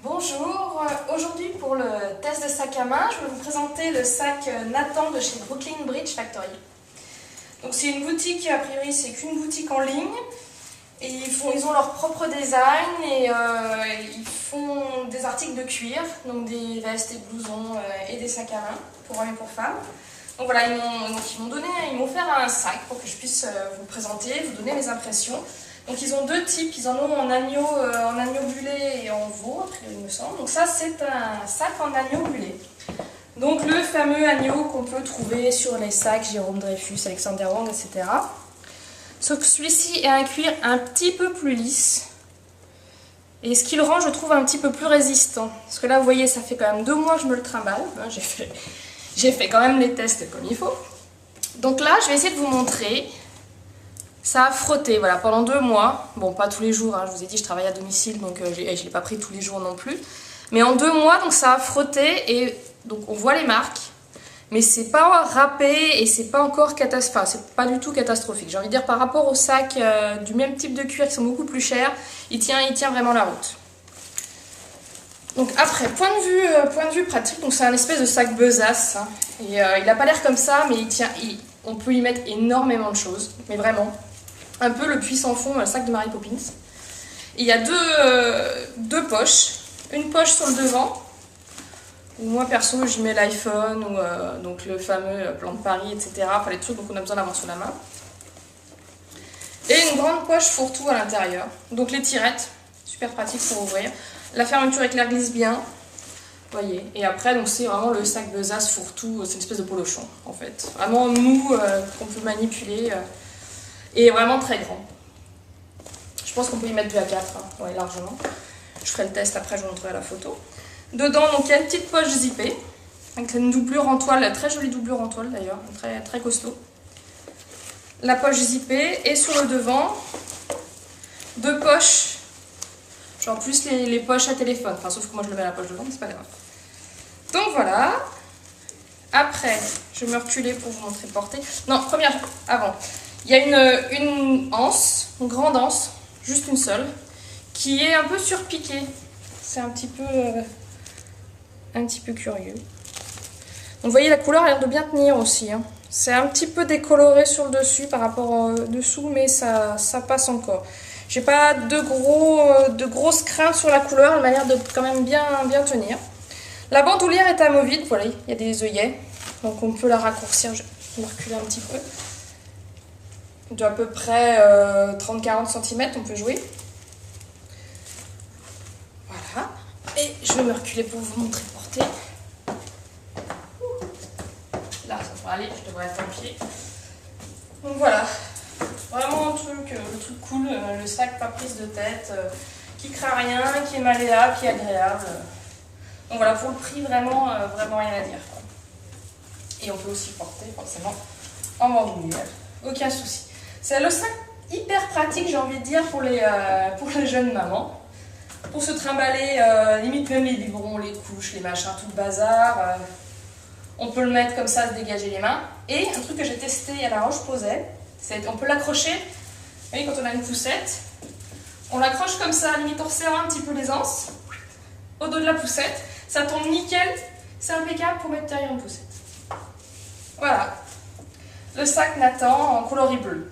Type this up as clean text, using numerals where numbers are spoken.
Bonjour, aujourd'hui pour le test de sac à main, je vais vous présenter le sac Nathan de chez Brooklyn Bridge Factory. Donc c'est une boutique, a priori c'est qu'une boutique en ligne, et ils ont leur propre design et ils font des articles de cuir, donc des vestes et blousons et des sacs à main pour hommes et pour femmes. Donc voilà, ils m'ont offert un sac pour que je puisse vous présenter, vous donner mes impressions. Donc ils ont deux types, ils en ont en agneau bulé et en veau, il me semble. Donc ça c'est un sac en agneau bulé. Donc le fameux agneau qu'on peut trouver sur les sacs Jérôme Dreyfus, Alexander Wang, etc. Sauf que celui-ci est un cuir un petit peu plus lisse. Et ce qui le rend, je trouve, un petit peu plus résistant. Parce que là, vous voyez, ça fait quand même 2 mois que je me le trimballe. J'ai fait quand même les tests comme il faut. Donc là, je vais essayer de vous montrer. Ça a frotté, voilà, pendant 2 mois. Bon, pas tous les jours, hein, je vous ai dit, je travaille à domicile, donc je ne l'ai pas pris tous les jours non plus. Mais en 2 mois, donc ça a frotté, et donc on voit les marques. Mais c'est pas râpé, et c'est pas encore catastrophique, enfin, c'est pas du tout catastrophique. J'ai envie de dire, par rapport aux sacs du même type de cuir qui sont beaucoup plus chers, il tient vraiment la route. Donc après, point de vue pratique, donc c'est un espèce de sac besace. Hein, et il n'a pas l'air comme ça, mais on peut y mettre énormément de choses, mais vraiment. Un peu le puits sans fond, le sac de Mary Poppins. Et il y a deux poches. Une poche sur le devant, où moi perso j'y mets l'iPhone, ou donc le fameux plan de Paris, etc. Enfin les trucs qu'on a besoin d'avoir sous la main. Et une grande poche fourre-tout à l'intérieur. Donc les tirettes, super pratique pour ouvrir. La fermeture éclair glisse bien. Voyez. Et après, donc c'est vraiment le sac besace fourre-tout, c'est une espèce de polochon en fait. Vraiment mou, qu'on peut manipuler. Et vraiment très grand. Je pense qu'on peut y mettre 2 à 4, hein. Ouais, largement. Je ferai le test après, je vous montrerai la photo. Dedans, donc il y a une petite poche zippée, avec une doublure en toile, très jolie doublure en toile d'ailleurs, très, très costaud. La poche zippée, et sur le devant, 2 poches, genre plus les poches à téléphone, enfin sauf que moi je le mets à la poche devant, mais c'est pas grave. Donc voilà. Après, je vais me reculer pour vous montrer porter. Non, avant. Il y a une anse, une grande anse, juste une seule, qui est un peu surpiquée. C'est un petit peu curieux. Donc vous voyez, la couleur a l'air de bien tenir aussi. Hein. C'est un petit peu décoloré sur le dessus par rapport au dessous, mais ça passe encore. J'ai pas de grosses craintes sur la couleur, elle m'a l'air de quand même bien tenir. La bandoulière est amovible, voilà, il y a des œillets, donc on peut la raccourcir, je vais reculer un petit peu. De à peu près 30-40 cm, on peut jouer. Voilà. Et je vais me reculer pour vous montrer porter. Là, ça devrait aller, je devrais être en pied. Donc voilà. Vraiment le truc cool, le sac pas prise de tête, qui craint rien, qui est malléable, qui est agréable. Donc voilà, pour le prix, vraiment rien à dire. Et on peut aussi porter, forcément, en bandoulière. Aucun souci. C'est le sac hyper pratique, j'ai envie de dire, pour les jeunes mamans. Pour se trimballer, limite même les biberons, les couches, les machins, tout le bazar. On peut le mettre comme ça, se dégager les mains. Et un truc que j'ai testé à la Roche-Posay, c'est on peut l'accrocher. Vous voyez, quand on a une poussette, on l'accroche comme ça, limite on resserre un petit peu les anses au dos de la poussette. Ça tombe nickel, c'est impeccable pour mettre derrière une poussette. Voilà. Le sac Nathan en coloris bleu.